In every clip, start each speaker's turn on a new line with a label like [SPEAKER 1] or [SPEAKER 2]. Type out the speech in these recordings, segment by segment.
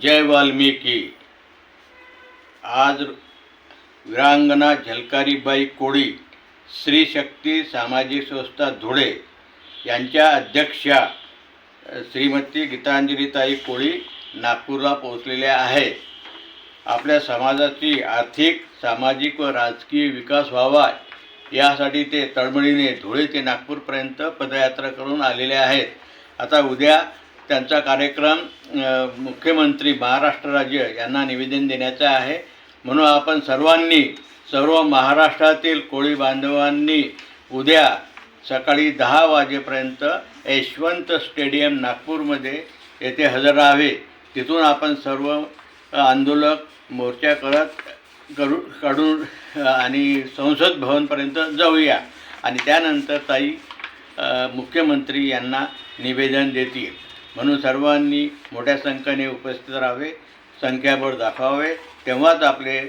[SPEAKER 1] जय वाल्मिकी। आज वीरांगना झलकारीबाई कोळी श्री शक्ती सामाजिक संस्था धुळे यांच्या अध्यक्षा श्रीमती गीतांजलीताई कोळी नागपूरला पोहोचलेल्या आहेत। आपल्या समाजाची आर्थिक, सामाजिक व राजकीय विकास व्हावा यासाठी ते तळमळीने धुळे ते नागपूरपर्यंत पदयात्रा करून आलेले आहेत। आता उद्या त्यांचा कार्यक्रम मुख्यमंत्री महाराष्ट्र राज्य यांना निवेदन देण्याचा आहे। म्हणून आपण सर्व महाराष्ट्रातील कोळी बांधवांनी उद्या सकाळी 10 वाजेपर्यंत यशवंत स्टेडियम नागपूरमध्ये येथे हजर राहावे। तिथून आपण सर्व आंदोलक मोर्चा काढून आणि संसद भवनपर्यंत जाऊया आणि त्यानंतर ताई मुख्यमंत्री यांना निवेदन देतील। म्हणून सर्वांनी मोठ्या संख्येने उपस्थित राहावे, संख्याबळ दाखवावे, तेव्हाच आपले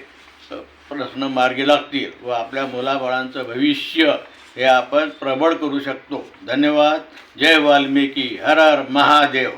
[SPEAKER 1] प्रश्न मार्गी लागतील व आपल्या मुलाबाळांचं भविष्य हे आपण प्रबळ करू शकतो। धन्यवाद। जय वाल्मिकी। हर हर महादेव।